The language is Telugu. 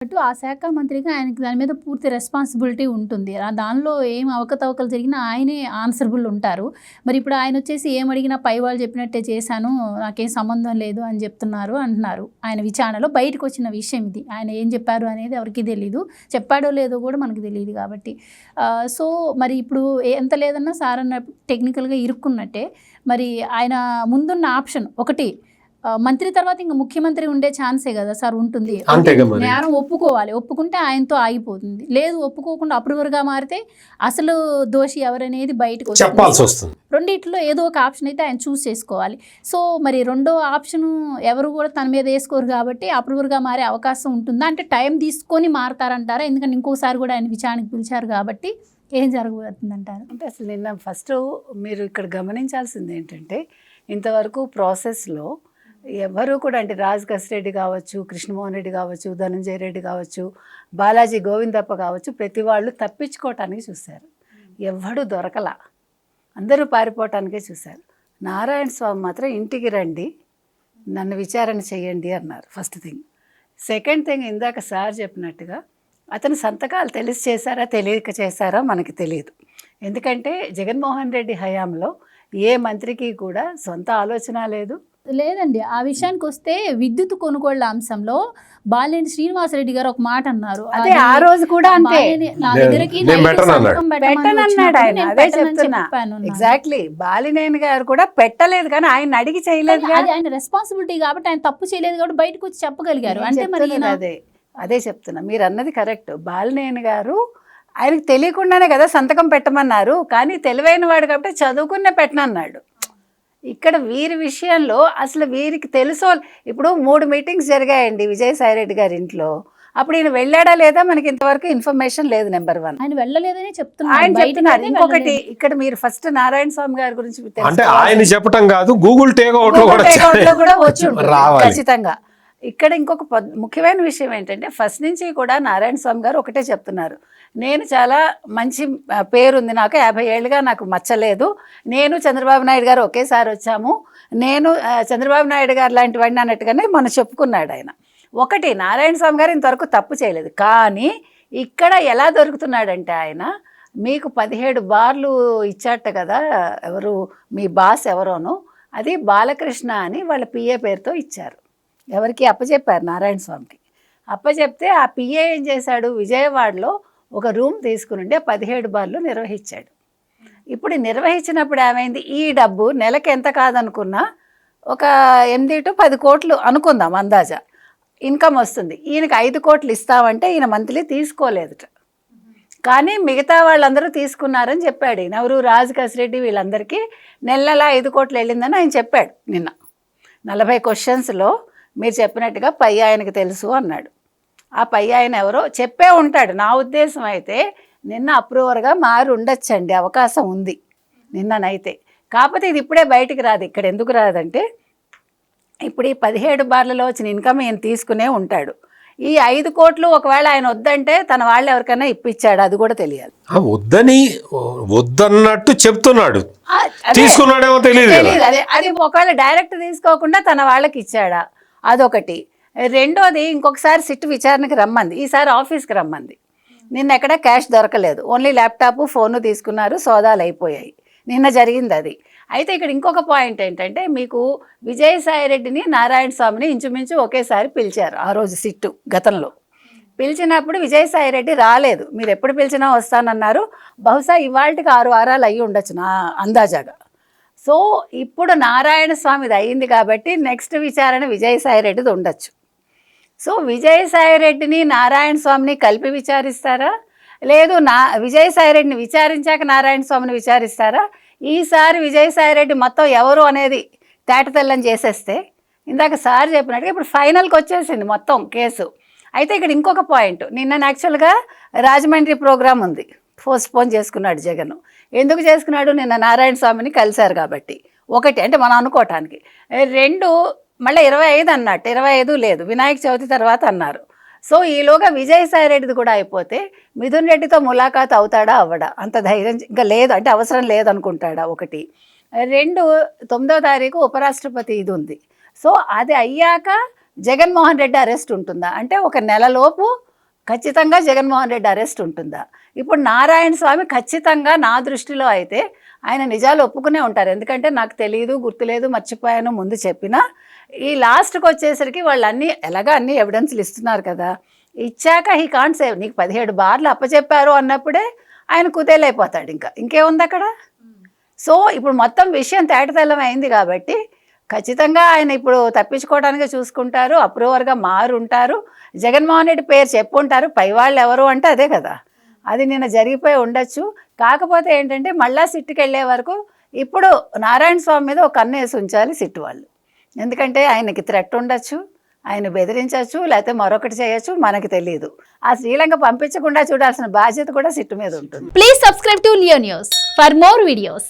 అటు ఆ శాఖ మంత్రిగా ఆయనకి దాని మీద పూర్తి రెస్పాన్సిబిలిటీ ఉంటుంది. దానిలో ఏం అవకతవకలు జరిగినా ఆయనే ఆన్సరబుల్ ఉంటారు. మరి ఇప్పుడు ఆయనొచ్చేసి ఏమడిగినా పై వాళ్ళు చెప్పినట్టే చేశాను, నాకేం సంబంధం లేదు అని చెప్తున్నారు అంటున్నారు. ఆయన విచారణలో బయటకొచ్చిన విషయం ఇది. ఆయన ఏం చెప్పారు అనేది ఎవరికీ తెలీదు. చెప్పాడో లేదో కూడా మనకు తెలీదు కాబట్టి. సో మరి ఇప్పుడు ఎంత లేదన్నా సార్ అన్న టెక్నికల్‌గా ఇరుక్కున్నట్టే. మరి ఆయన ముందున్న ఆప్షన్ ఒకటి మంత్రి తర్వాత ఇంక ముఖ్యమంత్రి ఉండే ఛాన్సే కదా సార్ ఉంటుంది. నేరం ఒప్పుకోవాలి, ఒప్పుకుంటే ఆయనతో ఆగిపోతుంది. లేదు ఒప్పుకోకుండా అప్రూవర్గా మారితే అసలు దోషి ఎవరనేది బయటకు వస్తుంది. రెండిట్లో ఏదో ఒక ఆప్షన్ అయితే ఆయన చూస్ చేసుకోవాలి. సో మరి రెండో ఆప్షన్ ఎవరు కూడా తన మీద వేసుకోరు కాబట్టి అప్రూవర్గా మారే అవకాశం ఉంటుందా? అంటే టైం తీసుకొని మారతారంటారా? ఎందుకంటే ఇంకోసారి కూడా ఆయన విచారణకు పిలిచారు కాబట్టి ఏం జరగబోతుందంటారు? అంటే అసలు నిన్న ఫస్ట్ మీరు ఇక్కడ గమనించాల్సింది ఏంటంటే, ఇంతవరకు ప్రాసెస్లో ఎవరు కూడా అంటే రాజ్ కసిరెడ్డి కావచ్చు, కృష్ణమోహన్ రెడ్డి కావచ్చు, ధనంజయ రెడ్డి కావచ్చు, బాలాజీ గోవిందప్ప కావచ్చు, ప్రతి వాళ్ళు తప్పించుకోవటానికి చూశారు. ఎవడు దొరకలా, అందరూ పారిపోవటానికే చూశారు. నారాయణ స్వామి మాత్రం ఇంటికి రండి, నన్ను విచారణ చేయండి అన్నారు. First thing. సెకండ్ థింగ్, ఇందాక సార్ చెప్పినట్టుగా అతను సంతకాలు తెలిసి చేశారా తెలియక చేశారా మనకి తెలియదు. ఎందుకంటే జగన్మోహన్ రెడ్డి హయాంలో ఏ మంత్రికి కూడా సొంత ఆలోచన లేదండి. ఆ విషయానికి వస్తే విద్యుత్ కొనుగోళ్ల అంశంలో బాలినేని శ్రీనివాసరెడ్డి గారు ఒక మాట అన్నారు. అదే ఆ రోజు కూడా అంతే, నా దగ్గరికి ఎగ్జాక్ట్లీ బాలినేని గారు కూడా పెట్టలేదు, కానీ ఆయన అడిగి చేయలేదు. అది ఆయన రెస్పాన్సిబిలిటీ కాబట్టి ఆయన తప్పు చేయలేదు కాబట్టి బయటకు వచ్చి చెప్పగలిగారు. అంటే మరి అదే చెప్తున్నా, మీరు అన్నది కరెక్ట్. బాలినేని గారు ఆయనకు తెలియకుండానే కదా సంతకం పెట్టమన్నారు, కానీ తెలివైన వాడు కాబట్టి చదువుకునే పెట్టనన్నాడు. ఇక్కడ వీరి విషయంలో అసలు వీరికి తెలుసో, ఇప్పుడు 3 మీటింగ్స్ జరిగాయండి విజయసాయిరెడ్డి గారి ఇంట్లో. అప్పుడు ఈయన వెళ్ళాడా లేదా మనకి ఇంతవరకు ఇన్ఫర్మేషన్ లేదు. నెంబర్ 1 ఆయన వెళ్ళలేదని ఆయన చెప్తున్నారు. ఇంకొకటి, ఇక్కడ మీరు ఫస్ట్ నారాయణ స్వామి గారి గురించి ఆయన చెప్పడం కాదు, గూగుల్ టేక్అవుట్ కూడా వచ్చి ఖచ్చితంగా. ఇక్కడ ఇంకొక ముఖ్యమైన విషయం ఏంటంటే, ఫస్ట్ నుంచి కూడా నారాయణ స్వామి గారు ఒకటే చెప్తున్నారు, నేను చాలా మంచి పేరుంది, నాకు 50 ఏళ్ళుగా నాకు మచ్చలేదు, నేను చంద్రబాబు నాయుడు గారు ఒకేసారి వచ్చాము, నేను చంద్రబాబు నాయుడు గారు లాంటి వాడిని అన్నట్టుగానే మనం చెప్పుకున్నాడు ఆయన. ఒకటి, నారాయణ స్వామి గారు ఇంతవరకు తప్పు చేయలేదు, కానీ ఇక్కడ ఎలా దొరుకుతున్నాడంటే ఆయన మీకు 17 బార్లు ఇచ్చాట కదా, ఎవరు మీ బాస్ ఎవరోనో, అది బాలకృష్ణ అని వాళ్ళ పిఏ పేరుతో ఇచ్చారు. ఎవరికి అప్పచెప్పారు? నారాయణ స్వామికి అప్పచెప్తే ఆ పిఏ ఏం చేశాడు, విజయవాడలో ఒక రూమ్ తీసుకుని 17 బార్లు నిర్వహించాడు. ఇప్పుడు నిర్వహించినప్పుడు ఏమైంది, ఈ డబ్బు నెలకి ఎంత కాదనుకున్నా ఒక 8 to 10 కోట్లు అనుకుందాం అందాజా ఇన్కమ్ వస్తుంది. ఈయనకి 5 కోట్లు ఇస్తామంటే ఈయన మంత్లీ తీసుకోలేదుట, కానీ మిగతా వాళ్ళందరూ తీసుకున్నారని చెప్పాడు. ఈయన ఎవరు, రాజ్ కసిరెడ్డి, వీళ్ళందరికీ నెల 5 కోట్లు వెళ్ళిందని ఆయన చెప్పాడు. నిన్న 40 క్వశ్చన్స్లో మీరు చెప్పినట్టుగా పై ఆయనకు తెలుసు అన్నాడు. ఆ పై ఆయన ఎవరో చెప్పే ఉంటాడు. నా ఉద్దేశం అయితే నిన్న అప్రూవర్గా మారి ఉండొచ్చండి, అవకాశం ఉంది నిన్ననైతే. కాకపోతే ఇది ఇప్పుడే బయటికి రాదు. ఇక్కడ ఎందుకు రాదంటే, ఇప్పుడు ఈ 17 బార్లలో వచ్చిన ఇన్కమ్ ఈయన తీసుకునే ఉంటాడు. ఈ 5 కోట్లు ఒకవేళ ఆయన వద్దంటే తన వాళ్ళు ఎవరికైనా ఇప్పించాడు, అది కూడా తెలియాలి. వద్దన్నట్టు చెప్తున్నాడు, తీసుకున్నాడేమో తెలియదు. అది ఒకవేళ డైరెక్ట్ తీసుకోకుండా తన వాళ్ళకి ఇచ్చాడా, అదొకటి. రెండోది, ఇంకొకసారి సిట్ విచారణకి రమ్మంది, ఈసారి ఆఫీస్కి రమ్మంది. నిన్న ఎక్కడ క్యాష్ దొరకలేదు, ఓన్లీ ల్యాప్టాప్ ఫోను తీసుకున్నారు, సోదాలు అయిపోయాయి. నిన్న జరిగింది అది. అయితే ఇక్కడ ఇంకొక పాయింట్ ఏంటంటే, మీకు విజయసాయిరెడ్డిని నారాయణ స్వామిని ఇంచుమించు ఒకేసారి పిలిచారు ఆ రోజు సిట్టు. గతంలో పిలిచినప్పుడు విజయసాయిరెడ్డి రాలేదు. మీరు ఎప్పుడు పిలిచినా వస్తానన్నారు. బహుశా ఇవాళకి 6 వారాలు అయ్యి ఉండొచ్చు నా అందాజాగా. సో ఇప్పుడు నారాయణ స్వామిది అయ్యింది కాబట్టి నెక్స్ట్ విచారణ విజయసాయిరెడ్డిది ఉండొచ్చు. సో విజయసాయిరెడ్డిని నారాయణ స్వామిని కలిపి విచారిస్తారా, లేదు విజయసాయిరెడ్డిని విచారించాక నారాయణ స్వామిని విచారిస్తారా? ఈసారి విజయసాయిరెడ్డి మొత్తం ఎవరు అనేది తేటతెల్లం చేసేస్తే, ఇందాక సార్ చెప్పినట్టుగా ఇప్పుడు ఫైనల్కి వచ్చేసింది మొత్తం కేసు. అయితే ఇక్కడ ఇంకొక పాయింట్, నిన్న యాక్చువల్గా రాజమండ్రి ప్రోగ్రాం ఉంది, పోస్ట్పోన్ చేసుకున్నాడు జగన్. ఎందుకు చేసుకున్నాడు? నిన్న నారాయణ స్వామిని కలిశారు కాబట్టి. ఒకటి అంటే మనం అనుకోవటానికి. 2 మళ్ళీ 25 అన్నట్టు, 25 లేదు, వినాయక చవితి తర్వాత అన్నారు. సో ఈలోగా విజయసాయిరెడ్డిది కూడా అయిపోతే మిథున్ రెడ్డితో ములాఖాత్ అవుతాడా అవ్వడా, అంత ధైర్యం ఇంకా లేదు, అంటే అవసరం లేదనుకుంటాడా. ఒకటి. 2, 9వ తారీఖు ఉపరాష్ట్రపతి ఇది ఉంది. సో అది అయ్యాక జగన్మోహన్ రెడ్డి అరెస్ట్ ఉంటుందా అంటే ఒక నెలలోపు ఖచ్చితంగా జగన్మోహన్ రెడ్డి అరెస్ట్ ఉంటుందా? ఇప్పుడు నారాయణ స్వామి ఖచ్చితంగా నా దృష్టిలో అయితే ఆయన నిజాలు ఒప్పుకునే ఉంటారు. ఎందుకంటే నాకు తెలియదు, గుర్తులేదు, మర్చిపోయాను ముందు చెప్పినా, ఈ లాస్ట్కి వచ్చేసరికి వాళ్ళు అన్ని ఎవిడెన్స్లు ఇస్తున్నారు కదా, ఇచ్చాక హీ కాంట్ సేవ్. నీకు 17 బార్లు అప్పచెప్పారు అన్నప్పుడే ఆయన కుదేలైపోతాడు. ఇంకేముంది అక్కడ? సో ఇప్పుడు మొత్తం విషయం తేటతెల్లం అయింది కాబట్టి ఖచ్చితంగా ఆయన ఇప్పుడు తప్పించుకోవడానికి చూసుకుంటారు, అప్రూవర్గా మారుంటారు, జగన్మోహన్ రెడ్డి పేరు చెప్పుంటారు. పై వాళ్ళు ఎవరు అంటే అదే కదా, అది నిన్న జరిగిపోయి ఉండొచ్చు. కాకపోతే ఏంటంటే మళ్ళా సిట్టుకి వెళ్ళే వరకు ఇప్పుడు నారాయణ స్వామి మీద ఒక కన్ను వేసి ఉంచాలి సిట్టు వాళ్ళు. ఎందుకంటే ఆయనకి థ్రెట్ ఉండొచ్చు, ఆయన బెదిరించవచ్చు, లేకపోతే మరొకటి చేయొచ్చు, మనకి తెలియదు. ఆ శ్రీలంక పంపించకుండా చూడాల్సిన బాధ్యత కూడా సిట్టు మీద ఉంటుంది. Please subscribe to Leo news for more videos.